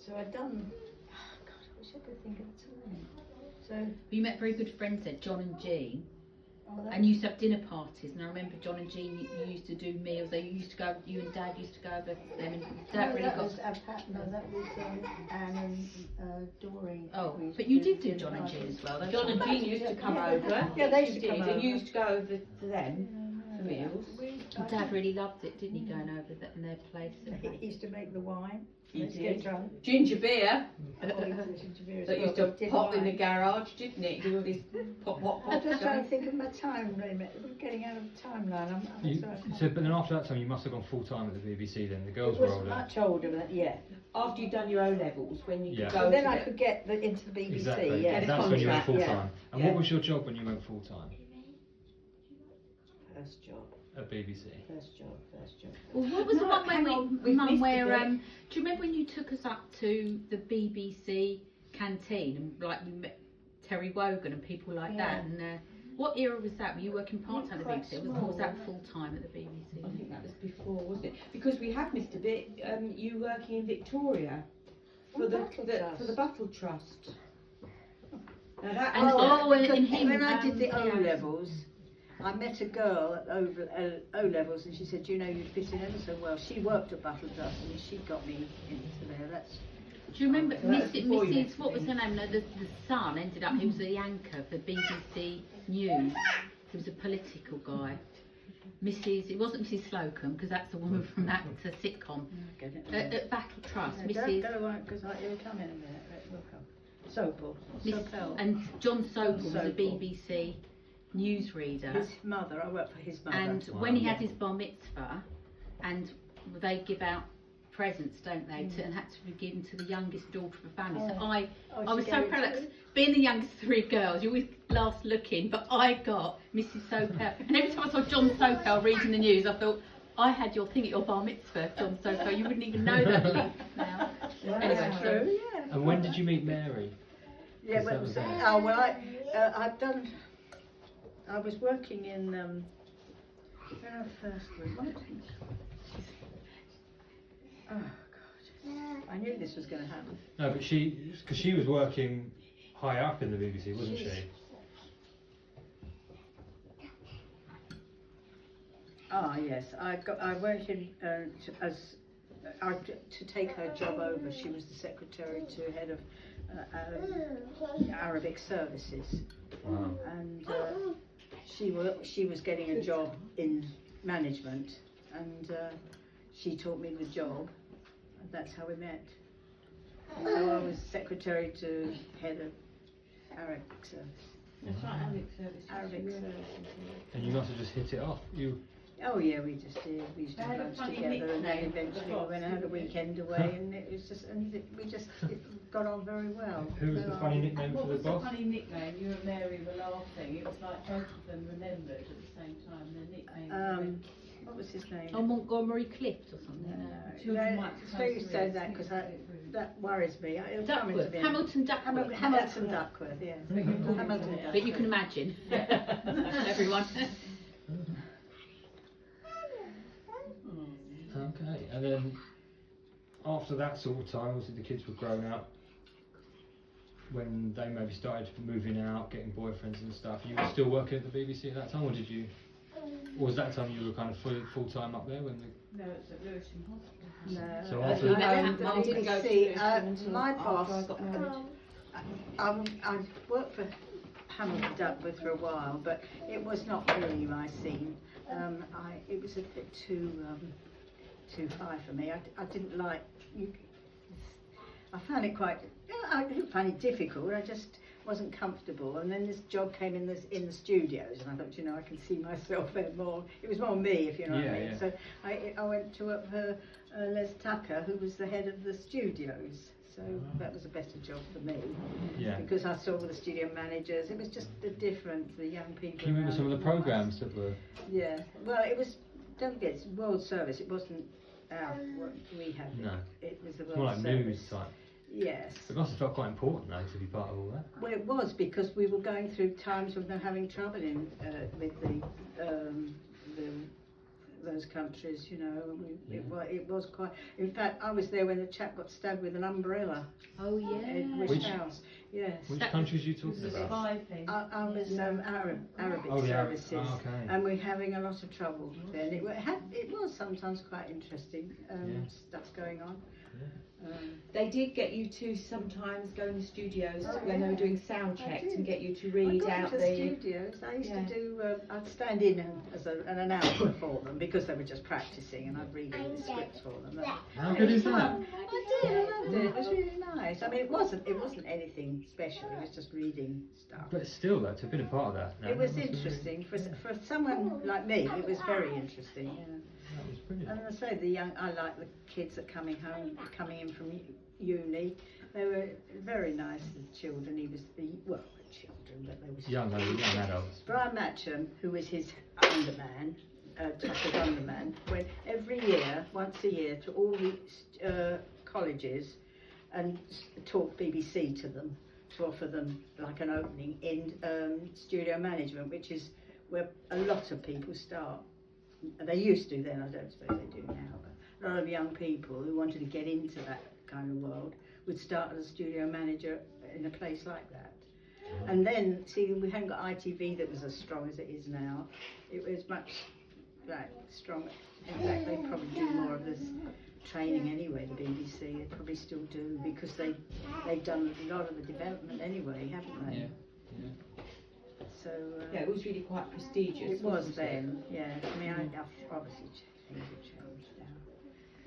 So I'd done. Oh God, I wish I could think of the time. So. You met very good friends there, John and Jean. Oh, And you used to have dinner parties, and I remember John and Jean, you used to do meals. They used to go. You and Dad used to go over them, and Dad really that got. was no, that was Anne and Doreen. Oh, We used but to you do did do dinner John and parties. Jean as well. Those John and were- Jean used to come over. Yeah, they used to did, come and over. you used to go over to them for meals. Dad really loved it, didn't he? Going over in their place. He used to make the wine. He Let's did. get drunk. Ginger beer Oh, he did ginger beer as that well, used to but he did pop in the wine. garage, didn't it? Do all this pop, pop, I'm pop just trying to stuff. think of my time limit. We're getting out of the timeline. I'm You, sorry. so, but then after that time, you must have gone full time at the BBC. Then the girls It were was older. much older than yeah. After you'd done your O levels, when you Yeah. could go But then to I the- could get into the BBC. Exactly. Yeah. Get a That's when you went full contract, time. And Yeah. what was your job when you went full time First job. at BBC? First job. Well, what was the No, one hang where on, we, we've Mum, missed a where bit. do you remember when you took us up to the BBC canteen and like we met Terry Wogan and people like that? And what era was that? Were you working part time at the Quite BBC? Or was that small. full time at the BBC? I think that was before, wasn't it? Because we have missed a bit. You working in Victoria for Oh, the Battle for the Trust. Battle Trust. Now that And was oh, in him, when I did the O yeah. levels, I met a girl at O levels, and she said, "You know, you'd fit in ever so well." She worked at Battle Trust, and she got me into there. That's Do you remember So that was before you Mrs. met What was me. her name? No, the son ended up. He was the anchor for BBC News. He was a political guy. Mrs. It wasn't Mrs. Slocum because that's the woman from that sitcom. get it. At Battle Trust, No, Mrs. Don't worry, because it'll come in a minute. It will come. Sopel. Miss, Sopel. and John Sopel was a Sopel. BBC newsreader. His mother. I worked for his mother. And Wow. when he had his bar mitzvah, and they give out presents, don't they, and had to be given to the youngest daughter of the family. So Oh. I Oh, was she so gave it proud. to Like, you? being the youngest of three girls, you always last looking, but I got Mrs. Sopel. And every time I saw John Sopel reading the news, I thought, I had your thing at your bar mitzvah, John Sopel. You wouldn't even know that link now. Yeah, Anyway, that's true. Yeah. And when did you meet Mary? Yeah, That well, was so, it. oh, well, I've done. I was working in. When I first was. Oh God! I knew this was going to happen. No, but because she was working high up in the BBC, wasn't she? Ah, yes. I went in to take her job over. She was the secretary to head of Arabic services, Wow. and she was getting a job in management, and she taught me the job. And that's how we met. And so I was secretary to head of Arabic service. That's right, Arabic services. Arabic Yeah. services. And you must have just hit it off. You. Oh yeah, we just did. We used to They had a lunch funny together, and then nickname for the eventually we boss, went and had a didn't they? weekend away, and it was just, it got on very well. Who was the funny nickname What for the was the boss? funny nickname? You and Mary were laughing. It was like both of them remembered at the same time. Their nicknames. What was his name? Oh, Montgomery Clift or something. Children might so you said that because that worries me. It'll come into Duckworth, me. Hamilton Duckworth. Hamilton Duckworth, yes. Hamilton Duckworth. But you can imagine, everyone. Okay, and then after that sort of time, obviously the kids were grown up. When they maybe started moving out, getting boyfriends and stuff, you were still working at the BBC at that time, or did you? Or was that time you were kind of full time up there when the? No, it's at Lewisham Hospital. No, So I after that- didn't go to see. Lewisham until My after boss. I got married. I worked for Hamilton Duckworth for a while, but it was not really my scene. It was a bit too high for me. I didn't like. I found it quite. I didn't find it difficult. I just wasn't comfortable. And then this job came in the studios, and I thought, I can see myself there more. It was more me, if you know what I mean. Yeah. So I went to work for Les Tucker, who was the head of the studios. So that was a better job for me. Yeah. Because I saw all the studio managers. It was just the young people. Can you remember some of the around. programs that were? Yeah. Well, it was. Don't forget, it's World Service. It wasn't what we had. No. It was the It's World more like Service. news type. Yes. It must have felt quite important though to be part of all that. Well, it was because we were going through times of them having trouble with those countries, you know. And Yeah. it was quite. In fact, I was there when the chap got stabbed with an umbrella Oh in yeah. Wish House. Yes. Which That- countries are you It talking was a about? spy thing. I was Arabic Oh, yeah. services, Oh, okay. and we're having a lot of trouble then. It was sometimes quite interesting Yeah. stuff going on. They did get you to sometimes go in the studios Oh, when they were yeah. doing sound I checks did. and get you to I read got out into the. studios. I used Yeah. to do. I'd stand in as an announcer for them because they were just practicing, and I'd read all the scripts for them. How good is that? I did. I loved it. It was really nice. I mean, it wasn't anything special. It was just reading stuff. But still, though, to have been a part of that. It was interesting for someone like me. It was very interesting. Yeah. That was brilliant. And as I say, I like the kids that coming in from uni. They were very nice children. He was children, but they were Young adults. Brian Matcham, who was his underman, Tucker's underman, went every year, once a year, to all the colleges and taught BBC to them to offer them like an opening in studio management, which is where a lot of people start. They used to then, I don't suppose they do now, but a lot of young people who wanted to get into that kind of world would start as a studio manager in a place like that. And then, see, we hadn't got ITV that was as strong as it is now. It was much stronger. In fact, they probably do more of this training anyway, the BBC. They probably still do because they've done a lot of the development anyway, haven't they? Yeah. So Yeah, it was really quite prestigious. it was wasn't then, yeah. I mean, I've obviously things have changed.